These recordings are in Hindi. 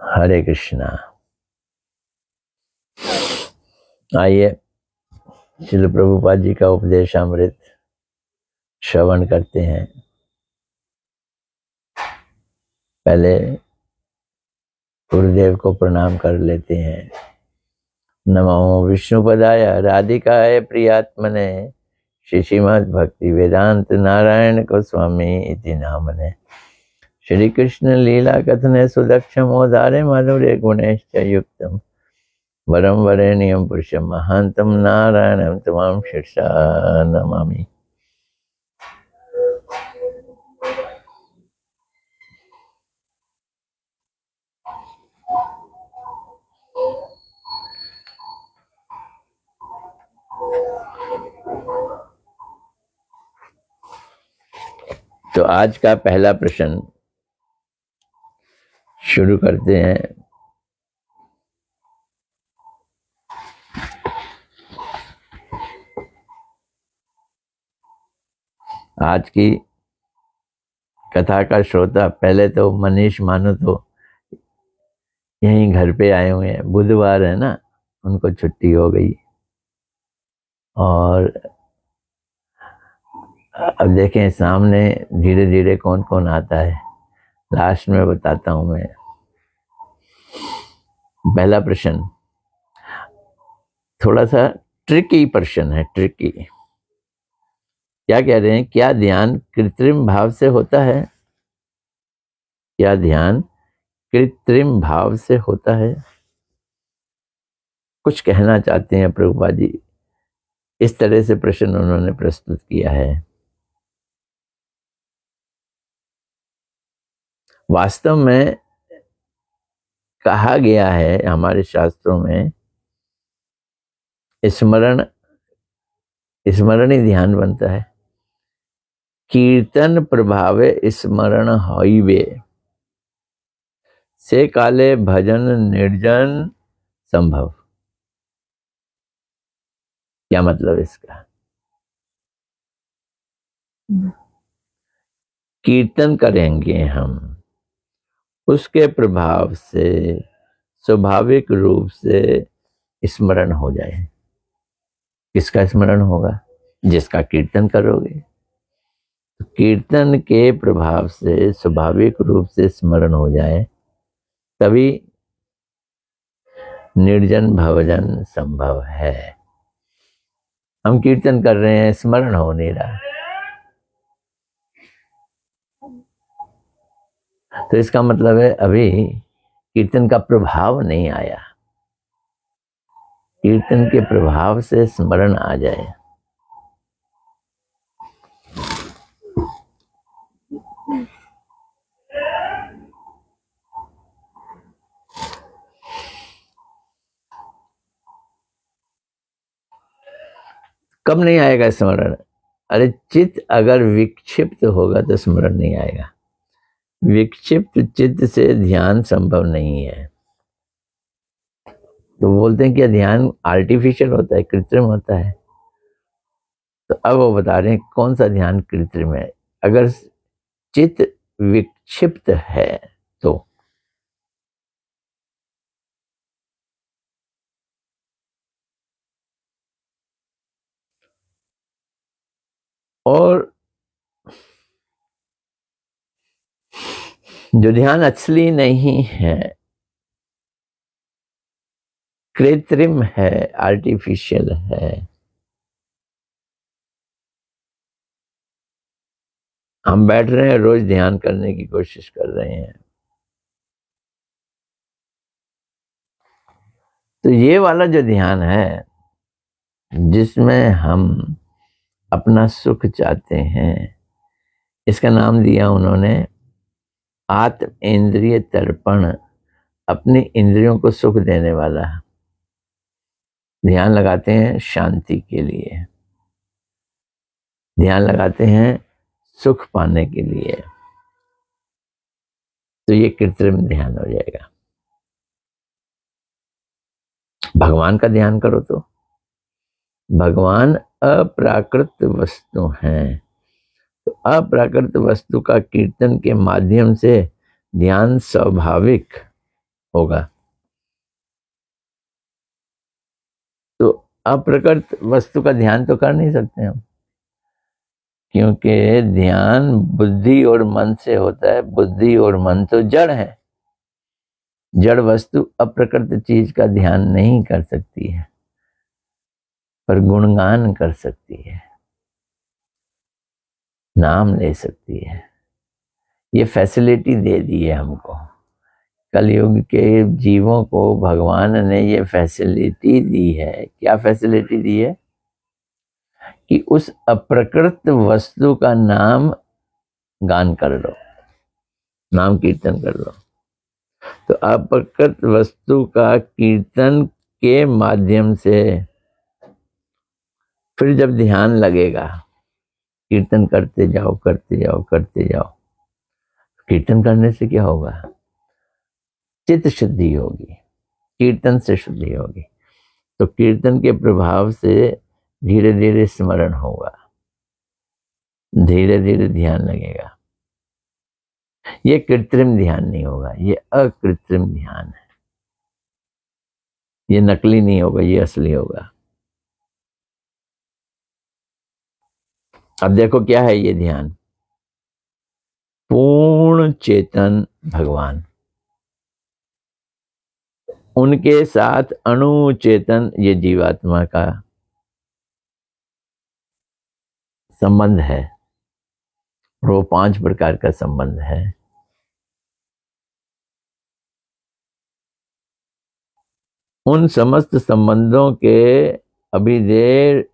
हरे कृष्णा। आइए श्रील प्रभुपाद जी का उपदेश अमृत श्रवण करते हैं। पहले गुरुदेव को प्रणाम कर लेते हैं। नमो विष्णुपदाय राधिकाय प्रियात्मने श्रीमद् भक्ति वेदांत नारायण गोस्वामी इति नामने। श्री कृष्ण लीला कथने सुदक्षमोदारे माधुर्य गुणैश्च युक्तम् वरं वरेण्यं पुरुषं महान्तं नारायणं तमां शीर्षा नमामि। तो आज का पहला प्रश्न शुरू करते हैं। आज की कथा का श्रोता पहले तो मनीष मानो तो यहीं घर पे आए हुए हैं। बुधवार है ना, उनको छुट्टी हो गई। और अब देखें सामने धीरे धीरे कौन कौन आता है, लास्ट में बताता हूं मैं। पहला प्रश्न थोड़ा सा ट्रिकी प्रश्न है। ट्रिकी क्या कह रहे हैं? क्या ध्यान कृत्रिम भाव से होता है? क्या ध्यान कृत्रिम भाव से होता है? कुछ कहना चाहते हैं प्रभुपाद जी, इस तरह से प्रश्न उन्होंने प्रस्तुत किया है। वास्तव में कहा गया है हमारे शास्त्रों में, स्मरण ही ध्यान बनता है। कीर्तन प्रभावे स्मरण हईवे से काले भजन निर्जन संभव। क्या मतलब इसका? कीर्तन करेंगे हम, उसके प्रभाव से स्वाभाविक रूप से स्मरण हो जाए। किसका स्मरण होगा? जिसका कीर्तन करोगे। तो कीर्तन के प्रभाव से स्वाभाविक रूप से स्मरण हो जाए, तभी निर्जन भजन संभव है। हम कीर्तन कर रहे हैं, स्मरण हो नहीं रहा, तो इसका मतलब है अभी कीर्तन का प्रभाव नहीं आया। कीर्तन के प्रभाव से स्मरण आ जाए। कब नहीं आएगा स्मरण? अरे चित्त अगर विक्षिप्त होगा तो स्मरण नहीं आएगा। विक्षिप्त चित्त से ध्यान संभव नहीं है। तो बोलते हैं कि ध्यान आर्टिफिशियल होता है, कृत्रिम होता है। तो अब वो बता रहे हैं कौन सा ध्यान कृत्रिम है। अगर चित्त विक्षिप्त है तो और जो ध्यान असली नहीं है, कृत्रिम है, आर्टिफिशियल है। हम बैठ रहे हैं, रोज ध्यान करने की कोशिश कर रहे हैं, तो ये वाला जो ध्यान है जिसमें हम अपना सुख चाहते हैं, इसका नाम दिया उन्होंने आत्म इंद्रिय तर्पण। अपनी इंद्रियों को सुख देने वाला ध्यान लगाते हैं। शांति के लिए ध्यान लगाते हैं, सुख पाने के लिए। तो ये कृत्रिम ध्यान हो जाएगा। भगवान का ध्यान करो तो भगवान अप्राकृत वस्तु हैं। तो अप्राकृत वस्तु का कीर्तन के माध्यम से ध्यान स्वाभाविक होगा। तो अप्रकट वस्तु का ध्यान तो कर नहीं सकते हम, क्योंकि ध्यान बुद्धि और मन से होता है। बुद्धि और मन तो जड़ है। जड़ वस्तु अप्रकृत चीज का ध्यान नहीं कर सकती है, पर गुणगान कर सकती है, नाम ले सकती है। ये फैसिलिटी दे दी है हमको। कलयुग के जीवों को भगवान ने ये फैसिलिटी दी है। क्या फैसिलिटी दी है? कि उस अप्रकृत वस्तु का नाम गान कर लो, नाम कीर्तन कर लो। तो अप्रकृत वस्तु का कीर्तन के माध्यम से फिर जब ध्यान लगेगा, कीर्तन करते जाओ करते जाओ करते जाओ। कीर्तन करने से क्या होगा? चित्त शुद्धि होगी, कीर्तन से शुद्धि होगी। तो कीर्तन के प्रभाव से धीरे धीरे स्मरण होगा, धीरे धीरे ध्यान लगेगा। ये कृत्रिम ध्यान नहीं होगा, ये अकृत्रिम ध्यान है। ये नकली नहीं होगा, ये असली होगा। अब देखो क्या है ये ध्यान? पूर्ण चेतन भगवान, उनके साथ अणुचेतन ये जीवात्मा का संबंध है। वो 5 प्रकार का संबंध है। उन समस्त संबंधों के अभिधेय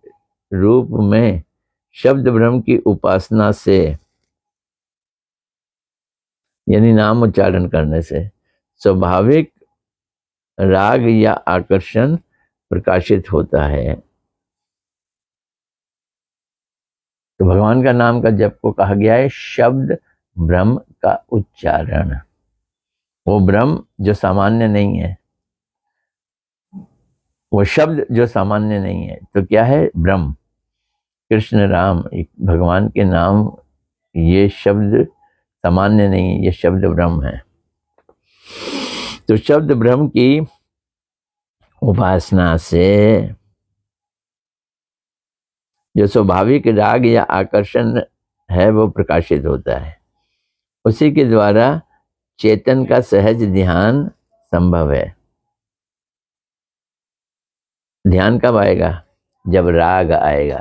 रूप में शब्द ब्रह्म की उपासना से, यानी नाम उच्चारण करने से स्वाभाविक राग या आकर्षण प्रकाशित होता है। तो भगवान का नाम का जप को कहा गया है शब्द ब्रह्म का उच्चारण। वो ब्रह्म जो सामान्य नहीं है, वो शब्द जो सामान्य नहीं है। तो क्या है? ब्रह्म, कृष्ण, राम, भगवान के नाम, ये शब्द सामान्य नहीं है, ये शब्द ब्रह्म है। तो शब्द ब्रह्म की उपासना से जो स्वाभाविक राग या आकर्षण है वो प्रकाशित होता है। उसी के द्वारा चेतन का सहज ध्यान संभव है। ध्यान कब आएगा? जब राग आएगा।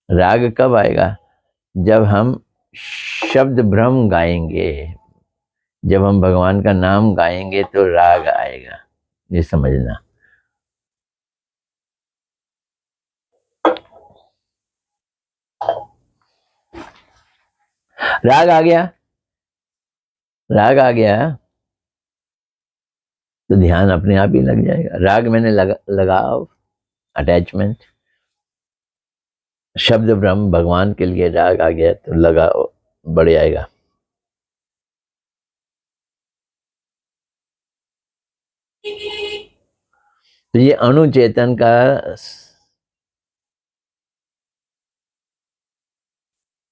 राग कब आएगा? जब हम शब्द ब्रह्म गाएंगे, जब हम भगवान का नाम गाएंगे तो राग आएगा। ये समझना। राग आ गया, राग आ गया तो ध्यान अपने आप ही लग जाएगा। राग मैंने लगाव, अटैचमेंट। शब्द ब्रह्म भगवान के लिए राग आ गया तो लगाव बढ़ जाएगा। तो ये अणुचेतन का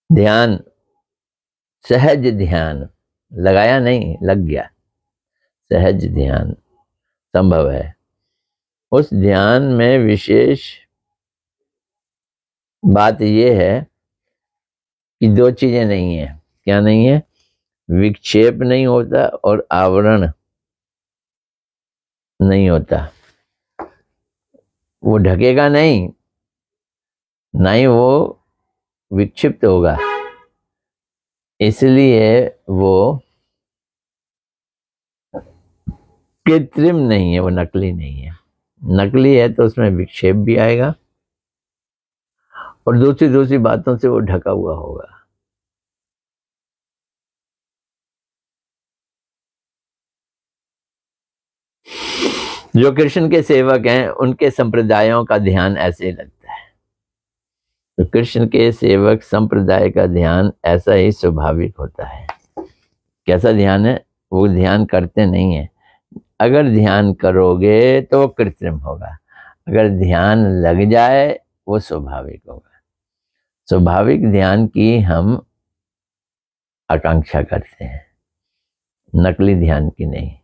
ध्यान, सहज ध्यान, लगाया नहीं, लग गया, सहज ध्यान संभव है। उस ध्यान में विशेष बात यह है कि 2 चीजें नहीं है। क्या नहीं है? विक्षेप नहीं होता और आवरण नहीं होता। वो ढकेगा नहीं, ना ही वो विक्षिप्त होगा। इसलिए वो कृत्रिम नहीं है, वो नकली नहीं है। नकली है तो उसमें विक्षेप भी आएगा और दूसरी बातों से वो ढका हुआ होगा। जो कृष्ण के सेवक हैं उनके संप्रदायों का ध्यान ऐसे ही लगता है। तो कृष्ण के सेवक संप्रदाय का ध्यान ऐसा ही स्वाभाविक होता है। कैसा ध्यान है? वो ध्यान करते नहीं है। अगर ध्यान करोगे तो वो कृत्रिम होगा, अगर ध्यान लग जाए वो स्वाभाविक होगा। स्वाभाविक ध्यान की हम आकांक्षा करते हैं, नकली ध्यान की नहीं।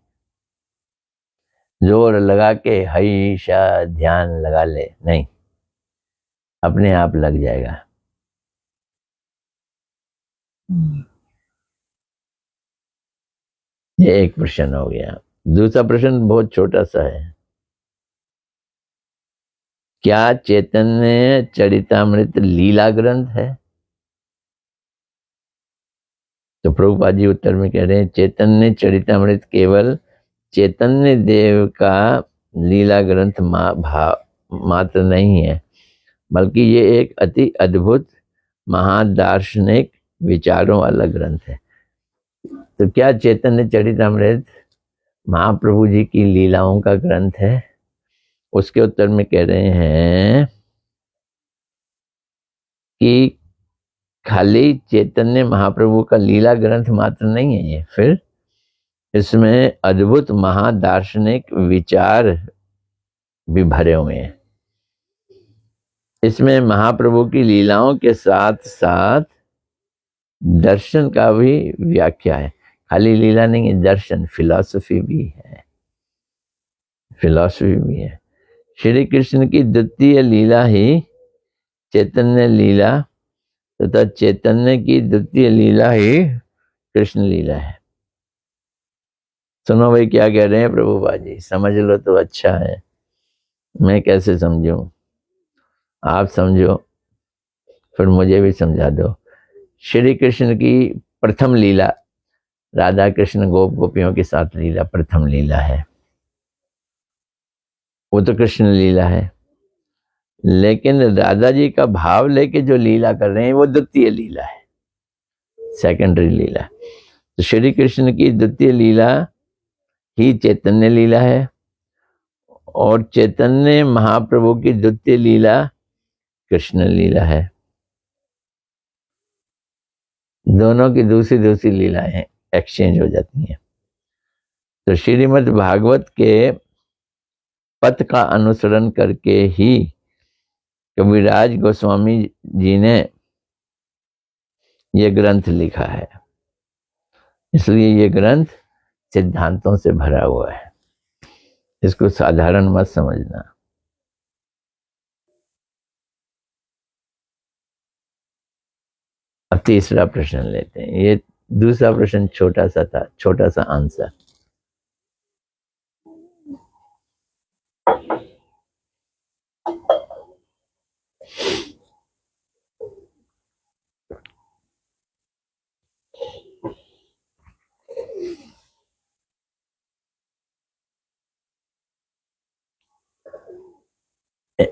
जोर लगा के हईशा ध्यान लगा ले, नहीं, अपने आप लग जाएगा। ये एक प्रश्न हो गया। दूसरा प्रश्न बहुत छोटा सा है। क्या चैतन्य चरितामृत लीला ग्रंथ है? तो प्रभुपाद जी उत्तर में कह रहे हैं, चैतन्य चरितामृत केवल चैतन्य देव का लीला ग्रंथ मात्र नहीं है, बल्कि ये एक अति अद्भुत महादार्शनिक विचारों वाला ग्रंथ है। तो क्या चैतन्य चरितामृत महाप्रभु जी की लीलाओं का ग्रंथ है? उसके उत्तर में कह रहे हैं कि खाली चैतन्य महाप्रभु का लीला ग्रंथ मात्र नहीं है ये, फिर इसमें अद्भुत महादार्शनिक विचार भी भरे हुए हैं। इसमें महाप्रभु की लीलाओं के साथ साथ दर्शन का भी व्याख्या है। खाली लीला नहीं है, दर्शन, फिलॉसफी भी है, फिलॉसफी भी है। श्री कृष्ण की द्वितीय लीला ही चैतन्य लीला तथा चैतन्य की द्वितीय लीला ही कृष्ण लीला है। सुनो भाई क्या कह रहे हैं प्रभुपाद जी, समझ लो तो अच्छा है, मैं कैसे समझूं? आप समझो, फिर मुझे भी समझा दो। श्री कृष्ण की प्रथम लीला राधा कृष्ण गोप गोपियों के साथ लीला प्रथम लीला है, वो तो कृष्ण लीला है। लेकिन राधा जी का भाव लेके जो लीला कर रहे हैं वो द्वितीय लीला है, सेकेंडरी लीला। तो श्री कृष्ण की द्वितीय लीला ही चैतन्य लीला है, और चैतन्य महाप्रभु की द्वितीय लीला कृष्ण लीला है। दोनों की दूसरी दूसरी लीलाएं एक्सचेंज हो जाती हैं। तो श्रीमद् भागवत के पथ का अनुसरण करके ही कविराज गोस्वामी जी ने ये ग्रंथ लिखा है, इसलिए ये ग्रंथ सिद्धांतों से भरा हुआ है, इसको साधारण मत समझना। अब तीसरा प्रश्न लेते हैं। ये दूसरा प्रश्न छोटा सा था, छोटा सा आंसर।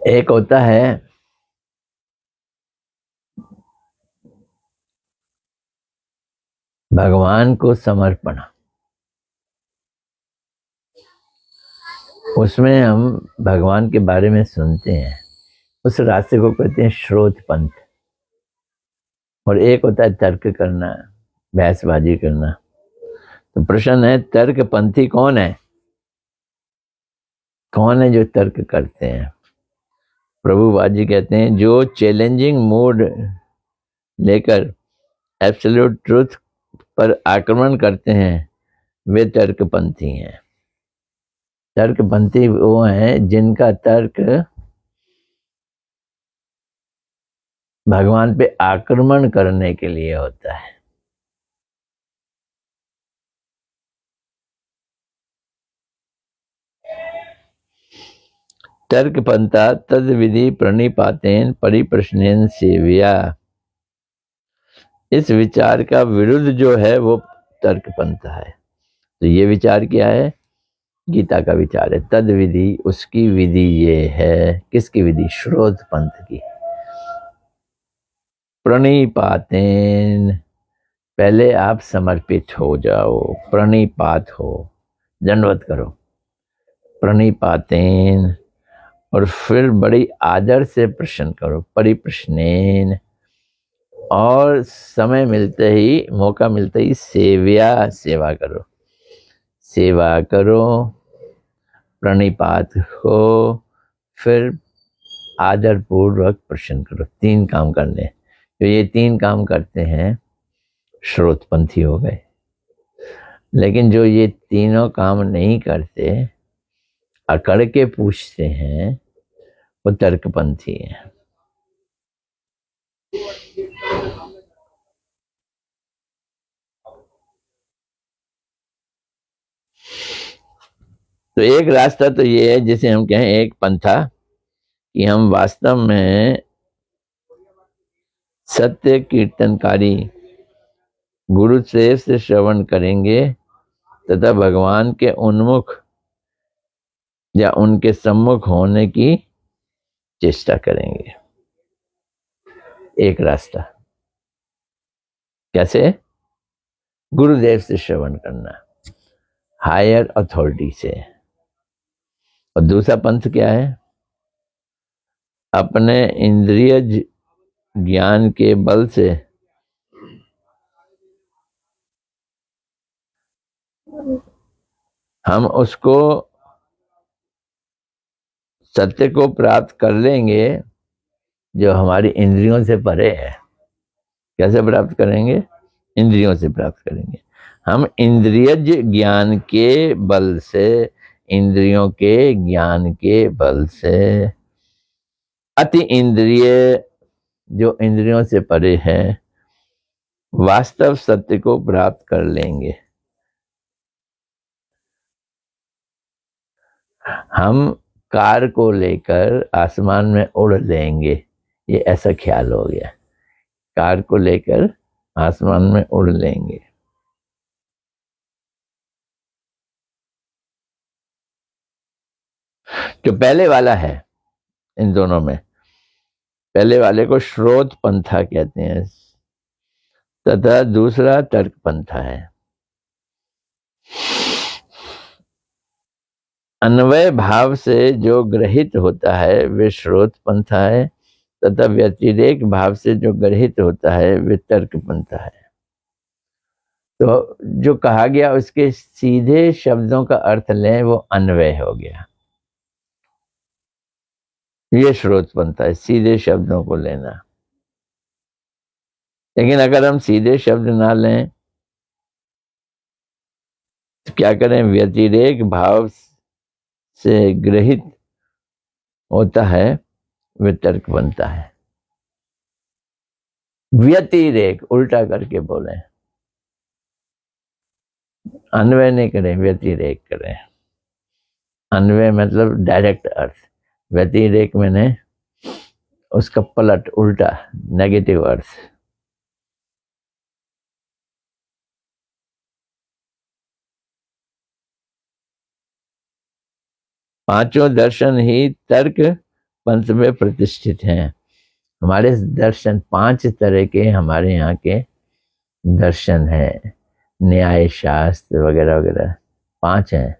एक होता है भगवान को समर्पण, उसमें हम भगवान के बारे में सुनते हैं, उस रास्ते को कहते हैं श्रोत पंथ। और एक होता है तर्क करना, बहसबाजी करना। तो प्रश्न है, तर्क पंथी कौन है? कौन है जो तर्क करते हैं? प्रभुपाद जी कहते हैं, जो चैलेंजिंग मूड लेकर एब्सोल्यूट ट्रुथ पर आक्रमण करते हैं वे तर्कपंथी हैं। तर्कपंथी वो हैं जिनका तर्क भगवान पे आक्रमण करने के लिए होता है। तर्कपंथा तद विधि प्रणिपातेन परिप्रश्नेन सेव्या। इस विचार का विरुद्ध जो है वो तर्कपंथा है। तो ये विचार क्या है? गीता का विचार है। तद विधि, उसकी विधि ये है, किसकी विधि? श्रोत पंथ की। प्रणिपातेन, पहले आप समर्पित हो जाओ, प्रणिपात हो, दंडवत करो, प्रणिपातेन, और फिर बड़ी आदर से प्रश्न करो, परिप्रश्नेन, और समय मिलते ही, मौका मिलते ही सेव्या, सेवा करो, सेवा करो, प्रणिपात हो, फिर आदर पूर्वक प्रश्न करो। 3 काम करने, जो ये 3 काम करते हैं श्रोतपंथी हो गए। लेकिन जो ये तीनों काम नहीं करते अकड़ के पूछते हैं वो तर्कपंथी है। तो एक रास्ता तो ये है, जिसे हम कहें एक पंथा, कि हम वास्तव में सत्य कीर्तनकारी गुरु से श्रवण करेंगे तथा भगवान के उन्मुख या उनके सम्मुख होने की चेष्टा करेंगे। एक रास्ता कैसे? गुरुदेव से श्रवण करना, हायर अथॉरिटी से। और दूसरा पंथ क्या है? अपने इंद्रिय ज्ञान के बल से हम उसको सत्य को प्राप्त कर लेंगे जो हमारी इंद्रियों से परे है। कैसे प्राप्त करेंगे? इंद्रियों से प्राप्त करेंगे। हम इंद्रियज ज्ञान के बल से, इंद्रियों के ज्ञान के बल से अति इंद्रिय, जो इंद्रियों से परे है, वास्तव सत्य को प्राप्त कर लेंगे। हम कार को लेकर आसमान में उड़ लेंगे, ये ऐसा ख्याल हो गया। कार को लेकर आसमान में उड़ लेंगे। जो पहले वाला है इन दोनों में, पहले वाले को श्रोत पंथा कहते हैं तथा दूसरा तर्क पंथा है। अन्वय भाव से जो ग्रहित होता है वे श्रोत पंथा है तथा व्यतिरेक भाव से जो ग्रहित होता है वे तर्क पंथा है। तो जो कहा गया उसके सीधे शब्दों का अर्थ लें, वो अन्वय हो गया। ये श्रोत पंथा है, सीधे शब्दों को लेना। लेकिन अगर हम सीधे शब्द ना लें तो क्या करें? व्यतिरेक भाव से ग्रहित होता है वे तर्क बनता है। व्यतिरेक उल्टा करके बोले, अन्वय नहीं करें, व्यतिरेक करें। अन्वय मतलब डायरेक्ट अर्थ, व्यतिरेक मैंने उसका पलट, उल्टा, नेगेटिव अर्थ। पांचों दर्शन ही तर्क पंथ में प्रतिष्ठित हैं। हमारे दर्शन 5 तरह के, हमारे यहाँ के दर्शन है, न्याय शास्त्र वगैरह वगैरह 5 हैं।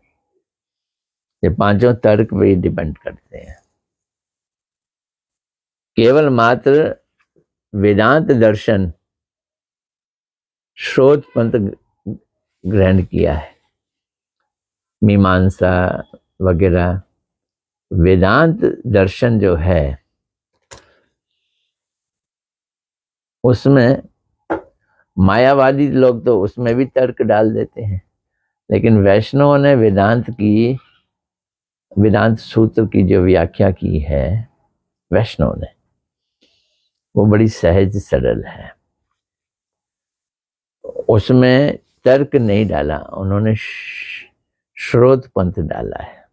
ये पांचों तर्क पे डिपेंड करते हैं। केवल मात्र वेदांत दर्शन श्रोत पंथ ग्रहण किया है। मीमांसा वगैरह वेदांत दर्शन जो है उसमें मायावादी लोग तो उसमें भी तर्क डाल देते हैं, लेकिन वैष्णवों ने वेदांत सूत्र की जो व्याख्या की है वैष्णव ने, वो बड़ी सहज सरल है। उसमें तर्क नहीं डाला, उन्होंने श्रोत पंथ डाला है।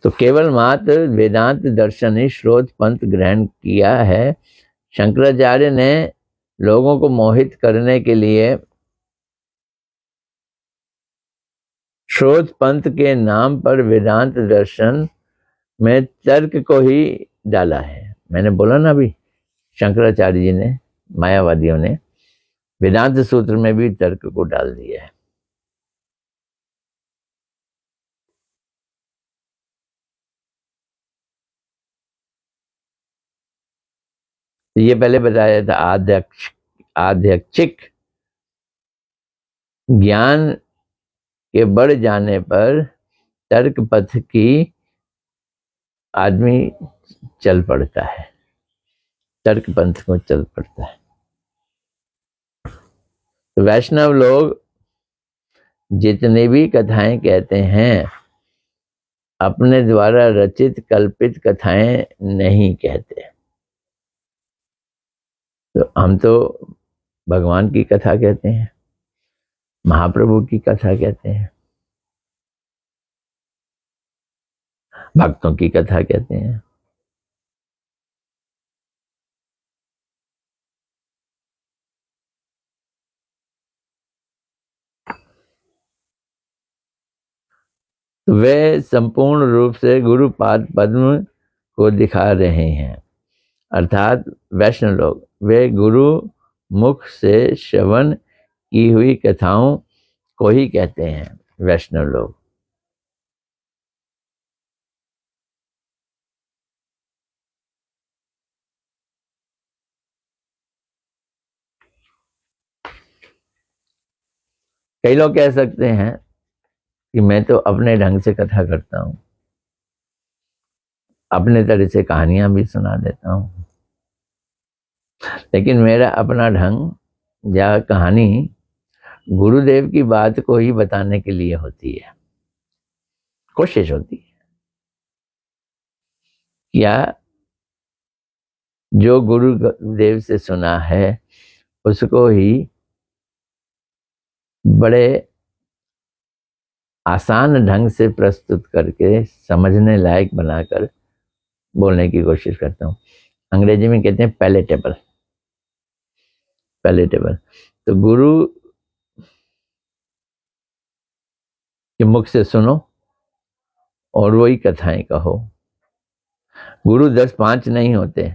तो केवल मात्र वेदांत दर्शन ही श्रोत पंथ ग्रहण किया है। शंकराचार्य ने लोगों को मोहित करने के लिए श्रोत पंथ के नाम पर वेदांत दर्शन में तर्क को ही डाला है। मैंने बोला ना अभी, शंकराचार्य जी ने, मायावादियों ने वेदांत सूत्र में भी तर्क को डाल दिया है। ये पहले बताया था, आध्यक्षिक ज्ञान के बढ़ जाने पर तर्क पथ की आदमी चल पड़ता है, तर्क पंथ को चल पड़ता है। तो वैष्णव लोग जितने भी कथाएं कहते हैं अपने द्वारा रचित कल्पित कथाएं नहीं कहते। तो हम तो भगवान की कथा कहते हैं, महाप्रभु की कथा कहते हैं, भक्तों की कथा कहते हैं। तो वे संपूर्ण रूप से गुरुपाद पद्म को दिखा रहे हैं, अर्थात वैष्णव लोग वे गुरु मुख से श्रवण की हुई कथाओं को ही कहते हैं। वैष्णव लोग कई लोग कह सकते हैं कि मैं तो अपने ढंग से कथा करता हूं, अपने तरह से कहानियां भी सुना देता हूं, लेकिन मेरा अपना ढंग या कहानी गुरुदेव की बात को ही बताने के लिए होती है, कोशिश होती है। या जो गुरुदेव से सुना है उसको ही बड़े आसान ढंग से प्रस्तुत करके समझने लायक बनाकर बोलने की कोशिश करता हूँ। अंग्रेजी में कहते हैं पैलेटेबल। पैलेटेबल तो गुरु के मुख से सुनो और वही कथाएं कहो। गुरु 10-5 नहीं होते,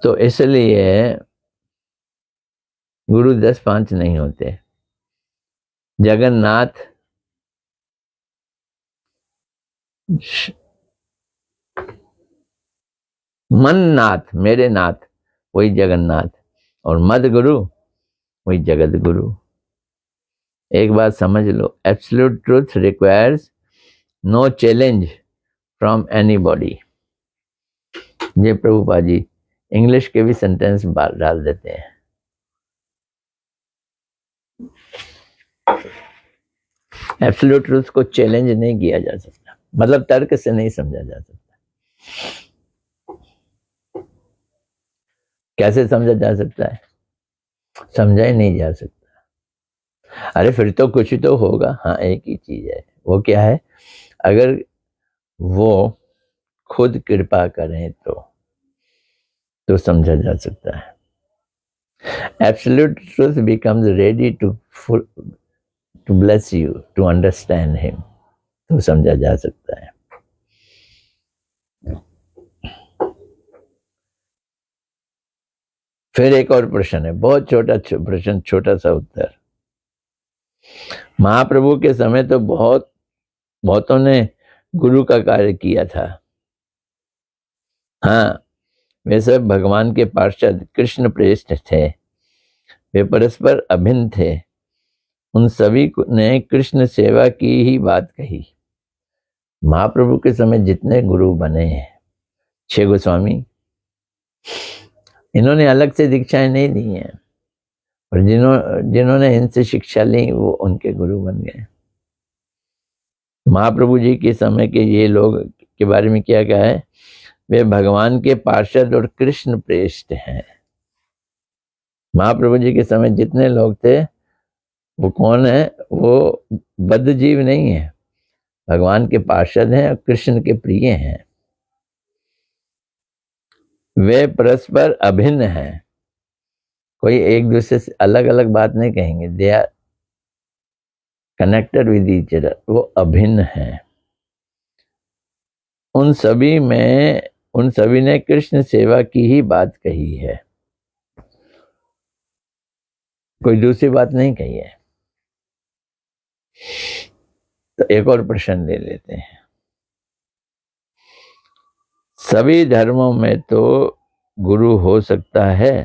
तो इसलिए गुरु 10-5 नहीं होते। जगन्नाथ मन नाथ, मेरे नाथ वही जगन्नाथ, और मद गुरु वही जगत गुरु। एक बात समझ लो, absolute truth requires no challenge from anybody. ये प्रभुपाद जी इंग्लिश के भी सेंटेंस डाल देते हैं। एब्सोल्यूट ट्रूथ को चैलेंज नहीं किया जा सकता, मतलब तर्क से नहीं समझा जा सकता। कैसे समझा जा सकता है? समझा ही नहीं जा सकता। अरे फिर तो कुछ तो होगा। हाँ, एक ही चीज है, वो क्या है? अगर वो खुद कृपा करें तो समझा जा सकता है। Absolute truth becomes ready to bless you to understand him, तो समझा जा सकता है। फिर एक और प्रश्न है, बहुत छोटा प्रश्न, छोटा सा उत्तर। महाप्रभु के समय तो बहुतों ने गुरु का कार्य किया था। हाँ, वे सब भगवान के पार्षद कृष्ण प्रेष्ठ थे, वे परस्पर अभिन्न थे। उन सभी ने कृष्ण सेवा की ही बात कही। महाप्रभु के समय जितने गुरु बने हैं, 6 गोस्वामी, इन्होंने अलग से दीक्षाएं नहीं दी हैं, और जिन्होंने इनसे शिक्षा ली वो उनके गुरु बन गए। महाप्रभु जी के समय के ये लोग के बारे में क्या कहा है? वे भगवान के पार्षद और कृष्ण प्रेष्ठ हैं। महाप्रभु जी के समय जितने लोग थे वो कौन है? वो बद्ध जीव नहीं है, भगवान के पार्षद हैं और कृष्ण के प्रिय हैं। वे परस्पर अभिन्न हैं, कोई एक दूसरे से अलग अलग बात नहीं कहेंगे। They are connected with each other, वो अभिन्न हैं। उन सभी ने कृष्ण सेवा की ही बात कही है, कोई दूसरी बात नहीं कही है। तो एक और प्रश्न ले लेते हैं। सभी धर्मों में तो गुरु हो सकता है,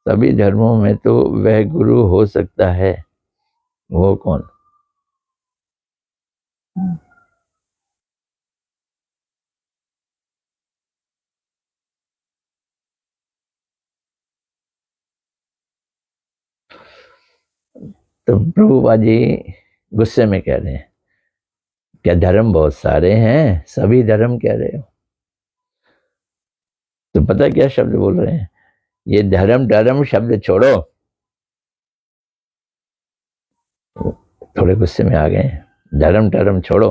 सभी धर्मों में तो वह गुरु हो सकता है, वो कौन? तो प्रभुपाद जी गुस्से में कह रहे हैं, क्या धर्म बहुत सारे हैं, सभी धर्म कह रहे हो? तो पता क्या शब्द बोल रहे हैं, ये धर्म धर्म शब्द छोड़ो। थोड़े गुस्से में आ गए, धर्म धर्म छोड़ो।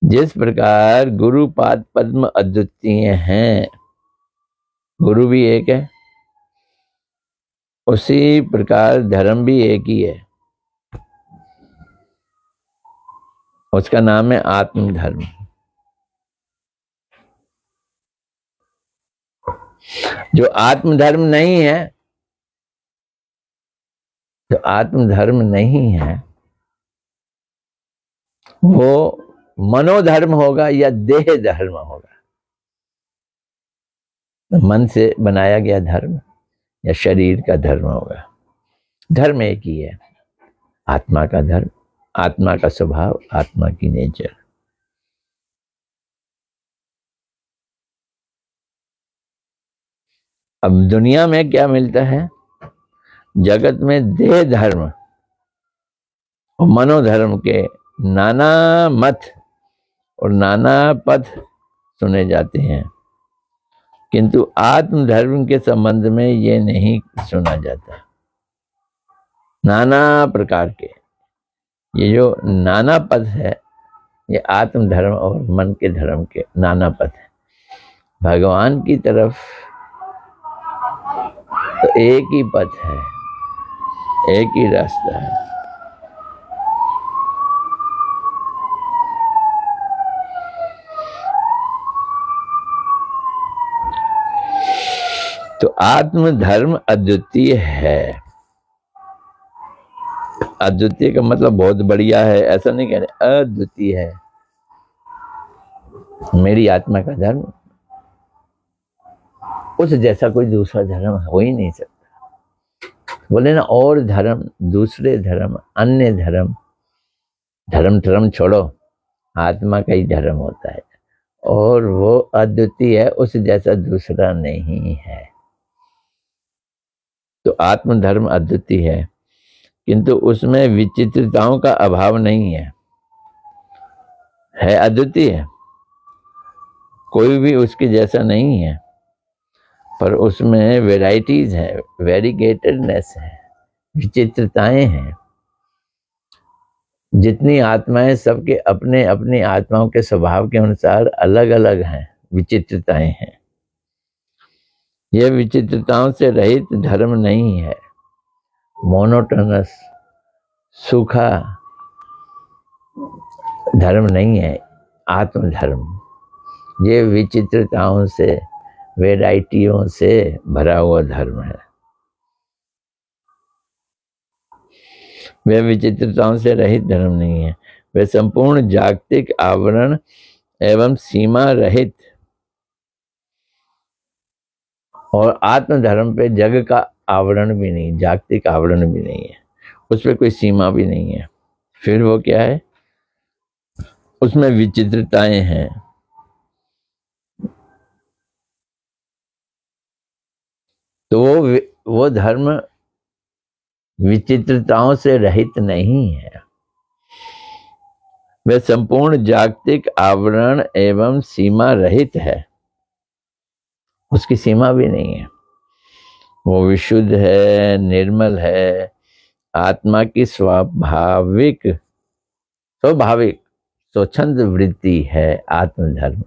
जिस प्रकार गुरुपाद पद्म अद्वितीय हैं, गुरु भी एक है, उसी प्रकार धर्म भी एक ही है, उसका नाम है आत्मधर्म। जो आत्मधर्म नहीं है, जो आत्मधर्म नहीं है वो मनोधर्म होगा या देह धर्म होगा। मन से बनाया गया धर्म या शरीर का धर्म होगा। धर्म एक ही है, आत्मा का धर्म, आत्मा का स्वभाव, आत्मा की नेचर। अब दुनिया में क्या मिलता है, जगत में देह धर्म और मनोधर्म के नाना मत और नाना पथ सुने जाते हैं, किंतु आत्मधर्म के संबंध में ये नहीं सुना जाता। नाना प्रकार के ये जो नाना पद है, ये आत्मधर्म और मन के धर्म के नाना पद है। भगवान की तरफ तो एक ही पथ है, एक ही रास्ता है। तो आत्मधर्म अद्वितीय है। अद्वितीय का मतलब बहुत बढ़िया है ऐसा नहीं कह रहे, अद्वितीय है। मेरी आत्मा का धर्म उस जैसा कोई दूसरा धर्म हो ही नहीं सकता। बोले ना, और धर्म, दूसरे धर्म, अन्य धर्म, धर्म धर्म छोड़ो, आत्मा का ही धर्म होता है और वो अद्वितीय है, उस जैसा दूसरा नहीं है। तो आत्मधर्म अद्वितीय है, किंतु उसमें विचित्रताओं का अभाव नहीं है। अद्वितीय, कोई भी उसके जैसा नहीं है, पर उसमें वेराइटीज है, वेरीगेटेडनेस है, विचित्रताएं हैं। जितनी आत्माएं सबके अपने अपनी आत्माओं के स्वभाव के अनुसार अलग अलग हैं, विचित्रताएं हैं। यह विचित्रताओं से रहित धर्म नहीं है, मोनोटोनस सूखा धर्म नहीं है आत्मधर्म। ये विचित्रताओं से, वेराइटियों से भरा हुआ धर्म है। वह विचित्रताओं से रहित धर्म नहीं है, वह संपूर्ण जागतिक आवरण एवं सीमा रहित और आत्मधर्म पे जग का आवरण भी नहीं, जागतिक आवरण भी नहीं है, उस पर कोई सीमा भी नहीं है। फिर वो क्या है, उसमें विचित्रताएं हैं। तो वो धर्म विचित्रताओं से रहित नहीं है, वह संपूर्ण जागतिक आवरण एवं सीमा रहित है, उसकी सीमा भी नहीं है। वो विशुद्ध है, निर्मल है, आत्मा की स्वाभाविक स्वच्छंद वृत्ति है। आत्मधर्म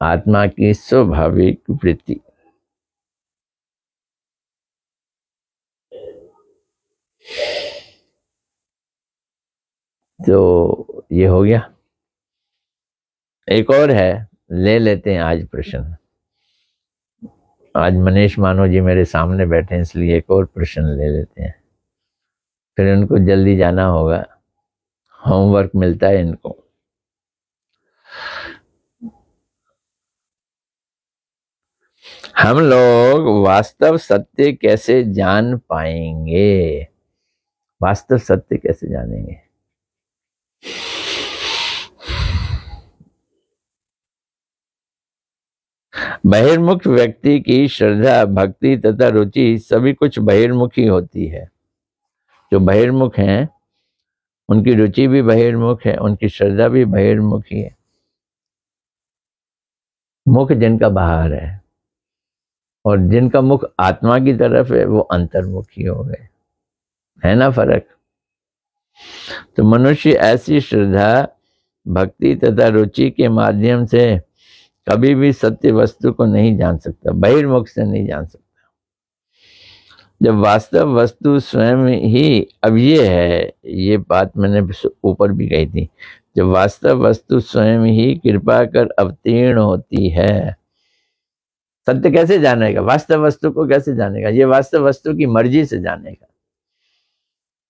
आत्मा की स्वाभाविक वृत्ति। तो ये हो गया। एक और है, ले लेते हैं आज प्रश्न। आज मनीष मानो जी मेरे सामने बैठे हैं, इसलिए एक और प्रश्न ले लेते हैं, फिर उनको जल्दी जाना होगा, होमवर्क मिलता है इनको। हम लोग वास्तव सत्य कैसे जान पाएंगे? वास्तव सत्य कैसे जानेंगे? बहिर्मुख व्यक्ति की श्रद्धा, भक्ति तथा रुचि सभी कुछ बहिर्मुखी होती है। जो बहिर्मुख हैं उनकी रुचि भी बहिर्मुख है, उनकी श्रद्धा भी बहिर्मुखी है। मुख जिनका बाहर है और जिनका मुख आत्मा की तरफ है वो अंतर्मुखी हो गए। है ना फर्क? तो मनुष्य ऐसी श्रद्धा, भक्ति तथा रुचि के माध्यम से कभी भी सत्य वस्तु को नहीं जान सकता, बहिर्मुख से नहीं जान सकता। जब वास्तव वस्तु स्वयं ही, अब ये है, ये बात मैंने ऊपर भी कही थी, जब वास्तव वस्तु स्वयं ही कृपा कर अवतीर्ण होती है, सत्य कैसे जानेगा? वास्तव वस्तु को कैसे जानेगा? ये वास्तव वस्तु की मर्जी से जानेगा।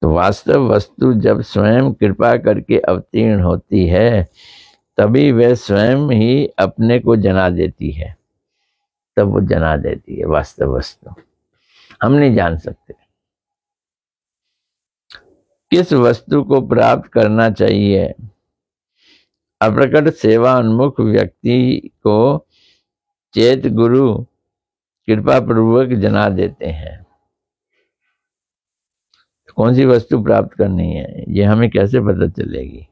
तो वास्तव वस्तु जब स्वयं कृपा करके अवतीर्ण होती है तभी वह स्वयं ही अपने को जना देती है, तब वो जना देती है वास्तव वस्तु। हम नहीं जान सकते। किस वस्तु को प्राप्त करना चाहिए? अप्रकट सेवा उन्मुख व्यक्ति को चेत गुरु कृपा पूर्वक जना देते हैं। कौन सी वस्तु प्राप्त करनी है ये हमें कैसे पता चलेगी?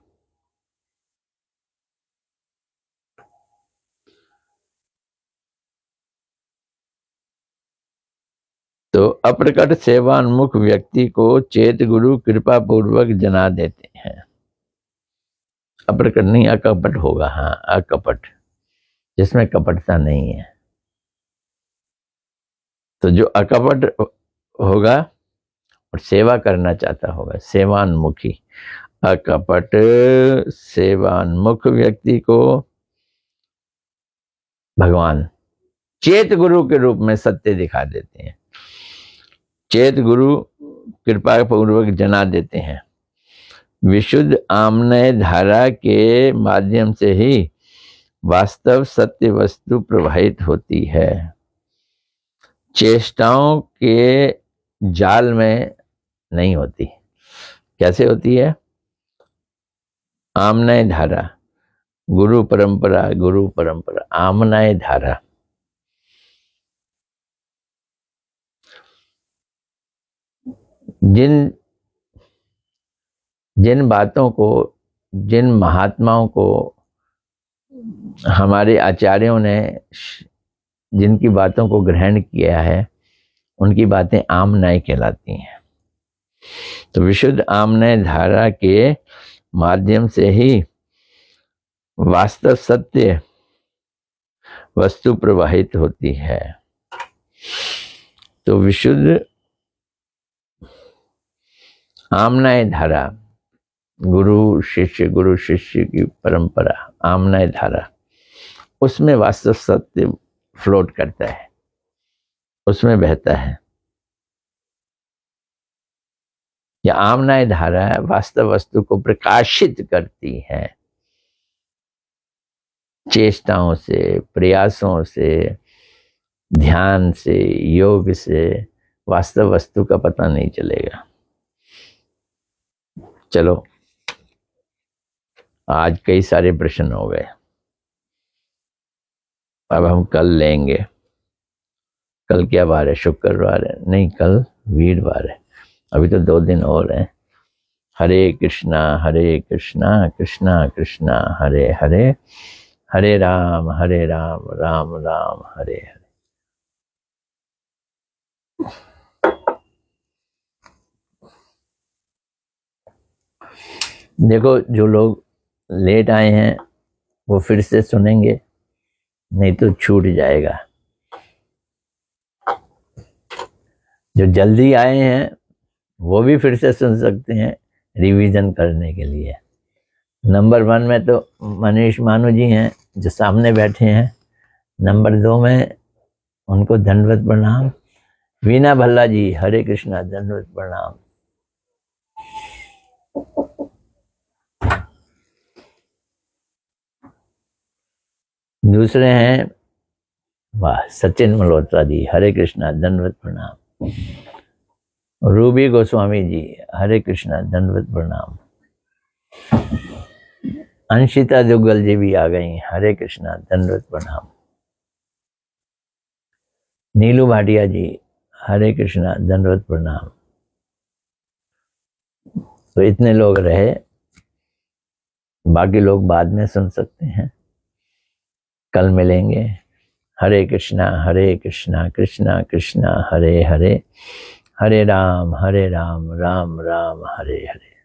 तो अप्रकट सेवान्मुख व्यक्ति को चेत गुरु कृपा पूर्वक जना देते हैं। अप्रकट नहीं, अकपट होगा। हाँ, अकपट, जिसमें कपटता नहीं है। तो जो अकपट होगा और सेवा करना चाहता होगा, सेवान्मुखी, अकपट सेवान्मुख व्यक्ति को भगवान चेत गुरु के रूप में सत्य दिखा देते हैं। चेत गुरु कृपा पूर्वक जना देते हैं। विशुद्ध आमनय धारा के माध्यम से ही वास्तव सत्य वस्तु प्रवाहित होती है। चेष्टाओं के जाल में नहीं होती। कैसे होती है? आमनय धारा, गुरु परंपरा, गुरु परंपरा, आमनय धारा। जिन बातों को, जिन महात्माओं को हमारे आचार्यों ने जिनकी बातों को ग्रहण किया है उनकी बातें आमनय कहलाती हैं। तो विशुद्ध आमनय धारा के माध्यम से ही वास्तव सत्य वस्तु प्रवाहित होती है। तो विशुद्ध आमनय धारा, गुरु शिष्य की परंपरा, आमनय धारा, उसमें वास्तव सत्य फ्लोट करता है, उसमें बहता है। यह आमनय धारा वास्तव वस्तु को प्रकाशित करती है। चेष्टाओं से, प्रयासों से, ध्यान से, योग से वास्तव वस्तु का पता नहीं चलेगा। चलो, आज कई सारे प्रश्न हो गए, अब हम कल लेंगे। कल क्या वार है? शुक्रवार है? नहीं, कल वीरवार है। अभी तो 2 दिन और हैं। हरे कृष्णा कृष्णा कृष्णा हरे हरे, हरे राम राम राम हरे हरे। देखो, जो लोग लेट आए हैं वो फिर से सुनेंगे, नहीं तो छूट जाएगा। जो जल्दी आए हैं वो भी फिर से सुन सकते हैं रिवीजन करने के लिए। नंबर 1 में तो मनीष मानू जी हैं जो सामने बैठे हैं। नंबर 2 में उनको दंडवत प्रणाम। वीना भल्ला जी, हरे कृष्णा, दंडवत प्रणाम। दूसरे हैं, वाह, सचिन मल्होत्रा जी, हरे कृष्णा, दंडवत प्रणाम। रूबी गोस्वामी जी, हरे कृष्णा, दंडवत प्रणाम। अंशिता दुग्गल जी भी आ गई, हरे कृष्णा, दंडवत प्रणाम। नीलू भाटिया जी, हरे कृष्णा, दंडवत प्रणाम। तो इतने लोग रहे, बाकी लोग बाद में सुन सकते हैं। कल मिलेंगे। हरे कृष्णा कृष्णा कृष्णा हरे हरे, हरे राम राम राम हरे हरे।